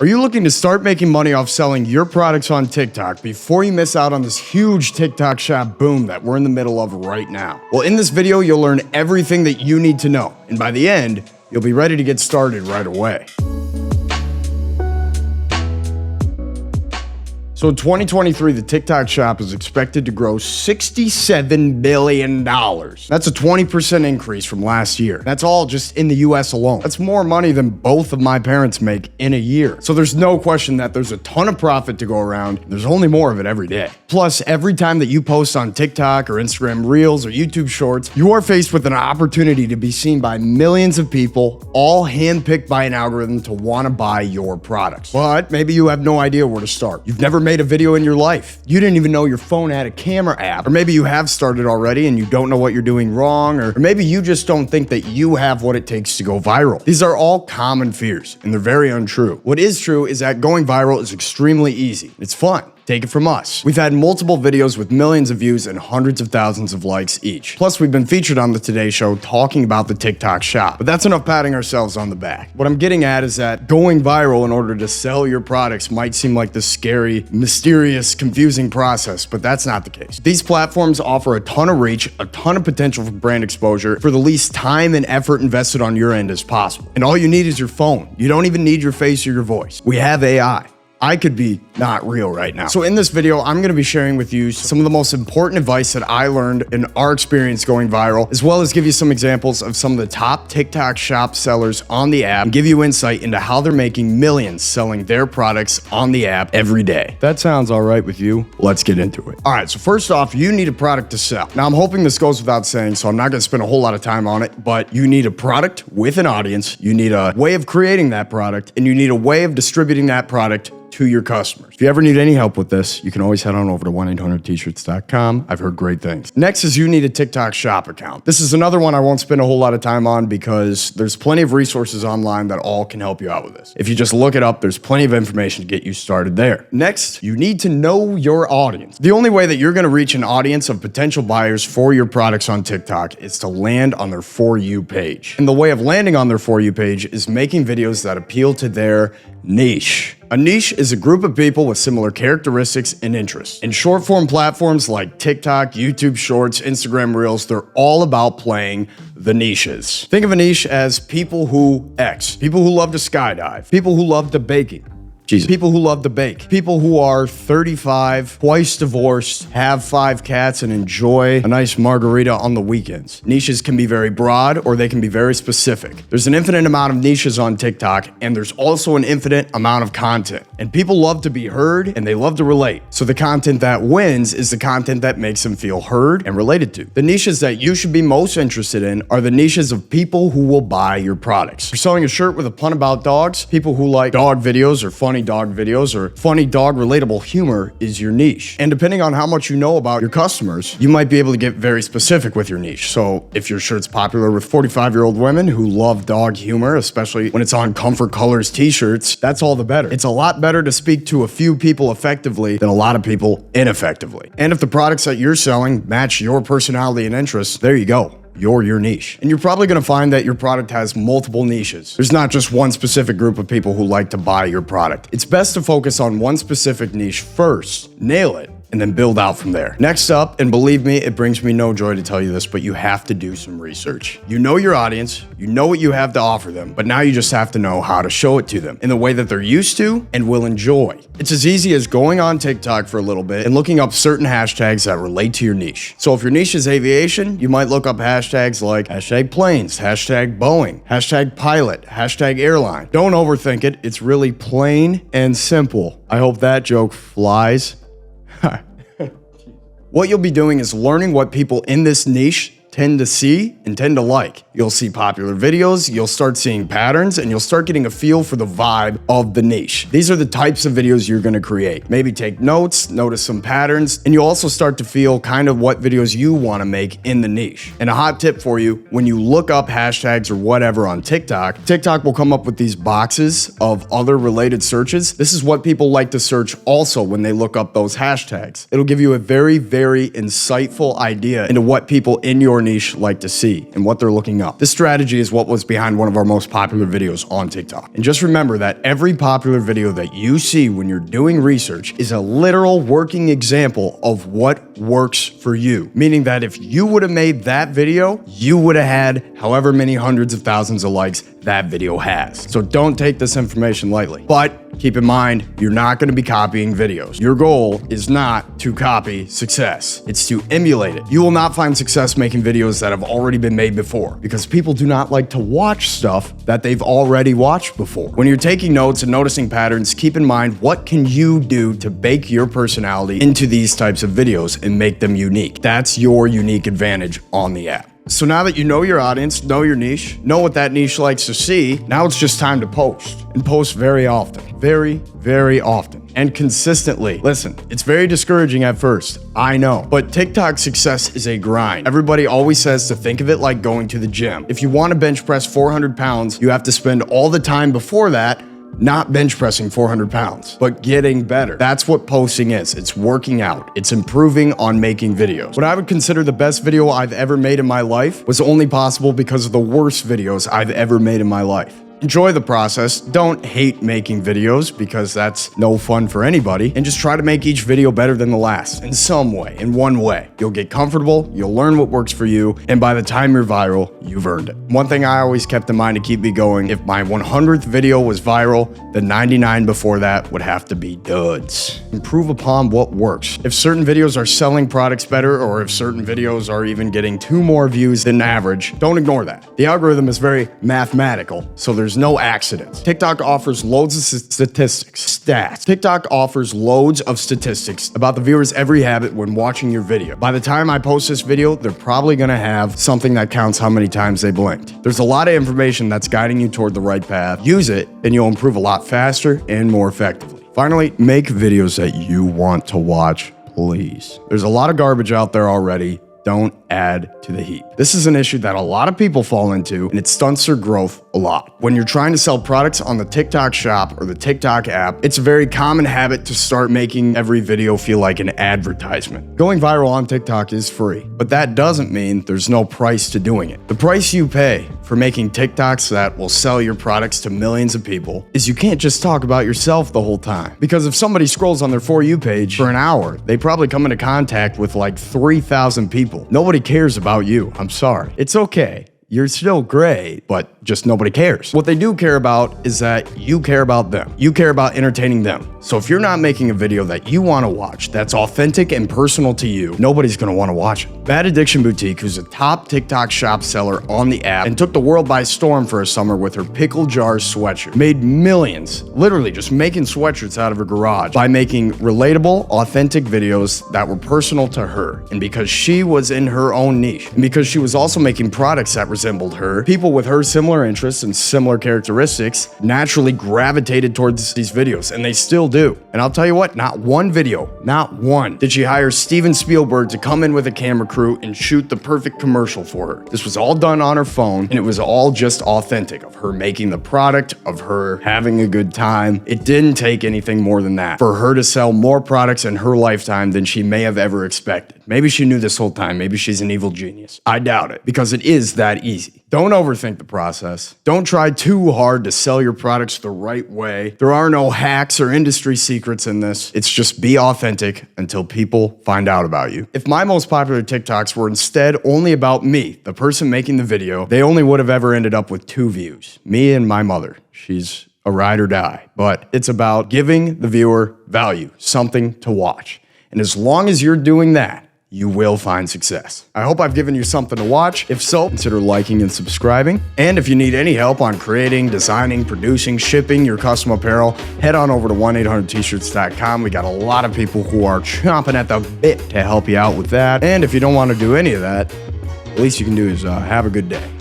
Are you looking to start making money off selling your products on TikTok before you miss out on this huge TikTok shop boom that we're in the middle of right now? Well, in this video, you'll learn everything that you need to know. And by the end, you'll be ready to get started right away. So in 2023, the TikTok shop is expected to grow $67 billion. That's a 20% increase from last year. That's all just in the US alone. That's more money than both of my parents make in a year. So there's no question that there's a ton of profit to go around. There's only more of it every day. Plus, every time that you post on TikTok or Instagram Reels or YouTube Shorts, you are faced with an opportunity to be seen by millions of people, all handpicked by an algorithm to want to buy your products. But maybe you have no idea where to start. You've never made a video in your life. You didn't even know your phone had a camera app. Or maybe you have started already and you don't know what you're doing wrong. Or maybe you just don't think that you have what it takes to go viral. These are all common fears and they're very untrue. What is true is that going viral is extremely easy. It's fun. Take it from us. We've had multiple videos with millions of views and hundreds of thousands of likes each. Plus, we've been featured on the Today Show talking about the TikTok shop. But that's enough patting ourselves on the back. What I'm getting at is that going viral in order to sell your products might seem like this scary, mysterious, confusing process, but that's not the case. These platforms offer a ton of reach, a ton of potential for brand exposure for the least time and effort invested on your end as possible. And all you need is your phone. You don't even need your face or your voice. We have AI. I could be not real right now. So in this video, I'm gonna be sharing with you some of the most important advice that I learned in our experience going viral, as well as give you some examples of some of the top TikTok shop sellers on the app and give you insight into how they're making millions selling their products on the app every day. That sounds all right with you? Let's get into it. All right, so first off, you need a product to sell. Now I'm hoping this goes without saying, so I'm not gonna spend a whole lot of time on it, but you need a product with an audience, you need a way of creating that product, and you need a way of distributing that product to your customers. If you ever need any help with this, you can always head on over to 1-800-tshirts.com. I've heard great things. Next is you need a TikTok shop account. This is another one I won't spend a whole lot of time on because there's plenty of resources online that all can help you out with this. If you just look it up, there's plenty of information to get you started there. Next, you need to know your audience. The only way that you're gonna reach an audience of potential buyers for your products on TikTok is to land on their For You page. And the way of landing on their For You page is making videos that appeal to their niche. A niche is a group of people with similar characteristics and interests. And short form platforms like TikTok, YouTube Shorts, Instagram Reels, they're all about playing the niches. Think of a niche as people who X, people who love to skydive, people who love to baking. People who love to bake. People who are 35, twice divorced, have 5 cats, and enjoy a nice margarita on the weekends. Niches can be very broad or they can be very specific. There's an infinite amount of niches on TikTok, and there's also an infinite amount of content. And people love to be heard and they love to relate. So the content that wins is the content that makes them feel heard and related to. The niches that you should be most interested in are the niches of people who will buy your products. If you're selling a shirt with a pun about dogs, people who like dog videos or funny dog videos or funny dog relatable humor is your niche. And depending on how much you know about your customers, you might be able to get very specific with your niche. So if your shirt's popular with 45-year-old women who love dog humor, especially when it's on Comfort Colors t-shirts, that's all the better. It's a lot better to speak to a few people effectively than a lot of people ineffectively. And if the products that you're selling match your personality and interests, there you go. You're your niche. And you're probably gonna find that your product has multiple niches. There's not just one specific group of people who like to buy your product. It's best to focus on one specific niche first, nail it, and then build out from there. Next up, and believe me, it brings me no joy to tell you this, but you have to do some research. You know your audience, you know what you have to offer them, but now you just have to know how to show it to them in the way that they're used to and will enjoy. It's as easy as going on TikTok for a little bit and looking up certain hashtags that relate to your niche. So if your niche is aviation, you might look up hashtags like hashtag planes, hashtag Boeing, hashtag pilot, hashtag airline. Don't overthink it, it's really plain and simple. I hope that joke flies. What you'll be doing is learning what people in this niche tend to see and tend to like. You'll see popular videos, you'll start seeing patterns, and you'll start getting a feel for the vibe of the niche. These are the types of videos you're gonna create. Maybe take notes, notice some patterns, and you'll also start to feel kind of what videos you wanna make in the niche. And a hot tip for you, when you look up hashtags or whatever on TikTok, TikTok will come up with these boxes of other related searches. This is what people like to search also when they look up those hashtags. It'll give you a very, very insightful idea into what people in your niche like to see and what they're looking up. This strategy is what was behind one of our most popular videos on TikTok. And just remember that every popular video that you see when you're doing research is a literal working example of what works for you. Meaning that if you would have made that video, you would have had however many hundreds of thousands of likes that video has. So don't take this information lightly. But keep in mind, you're not going to be copying videos. Your goal is not to copy success. It's to emulate it. You will not find success making videos that have already been made before, because people do not like to watch stuff that they've already watched before. When you're taking notes and noticing patterns, keep in mind, what can you do to bake your personality into these types of videos and make them unique? That's your unique advantage on the app. So now that you know your audience, know your niche, know what that niche likes to see, now it's just time to post. And post very often. Very, very often. And consistently. Listen, it's very discouraging at first. I know. But TikTok success is a grind. Everybody always says to think of it like going to the gym. If you want to bench press 400 pounds, you have to spend all the time before that not bench pressing 400 pounds, but getting better. That's what posting is. It's working out. It's improving on making videos. What I would consider the best video I've ever made in my life was only possible because of the worst videos I've ever made in my life. Enjoy the process. Don't hate making videos, because that's no fun for anybody. And just try to make each video better than the last in some way, in one way. You'll get comfortable, you'll learn what works for you, and by the time you're viral, you've earned it. One thing I always kept in mind to keep me going, if my 100th video was viral, the 99 before that would have to be duds. Improve upon what works. If certain videos are selling products better, or if certain videos are even getting 2 more views than average, don't ignore that. The algorithm is very mathematical, so there's no accidents. TikTok offers loads of stats. TikTok offers loads of statistics about the viewer's every habit when watching your video. By the time I post this video, they're probably gonna have something that counts how many times they blinked. There's a lot of information that's guiding you toward the right path. Use it, and you'll improve a lot faster and more effectively. Finally, make videos that you want to watch, please. There's a lot of garbage out there already. Don't add to the heap. This is an issue that a lot of people fall into, and it stunts their growth a lot. When you're trying to sell products on the TikTok shop or the TikTok app, it's a very common habit to start making every video feel like an advertisement. Going viral on TikTok is free, but that doesn't mean there's no price to doing it. The price you pay for making TikToks that will sell your products to millions of people is you can't just talk about yourself the whole time. Because if somebody scrolls on their For You page for an hour, they probably come into contact with like 3,000 people. Nobody cares about you. I'm sorry. It's okay. You're still great, but just nobody cares. What they do care about is that you care about them. You care about entertaining them. So if you're not making a video that you want to watch, that's authentic and personal to you, nobody's going to want to watch it. Bad Addiction Boutique, who's a top TikTok shop seller on the app and took the world by storm for a summer with her pickle jar sweatshirt, made millions, literally just making sweatshirts out of her garage by making relatable, authentic videos that were personal to her. And because she was in her own niche, and because she was also making products that resembled her, people with her similar interests and similar characteristics naturally gravitated towards these videos, and they still do. And I'll tell you what, not one video, not one, did she hire Steven Spielberg to come in with a camera crew and shoot the perfect commercial for her. This was all done on her phone, and it was all just authentic of her making the product, of her having a good time. It didn't take anything more than that for her to sell more products in her lifetime than she may have ever expected. Maybe she knew this whole time. Maybe she's an evil genius. I doubt it, because it is that easy. Don't overthink the process. Don't try too hard to sell your products the right way. There are no hacks or industry secrets in this. It's just be authentic until people find out about you. If my most popular TikToks were instead only about me, the person making the video, they only would have ever ended up with 2 views. Me and my mother. She's a ride or die. But it's about giving the viewer value, something to watch. And as long as you're doing that, you will find success. I hope I've given you something to watch. If so, consider liking and subscribing. And if you need any help on creating, designing, producing, shipping your custom apparel, head on over to 1-800-tshirts.com. We got a lot of people who are chomping at the bit to help you out with that. And if you don't want to do any of that, the least you can do is have a good day.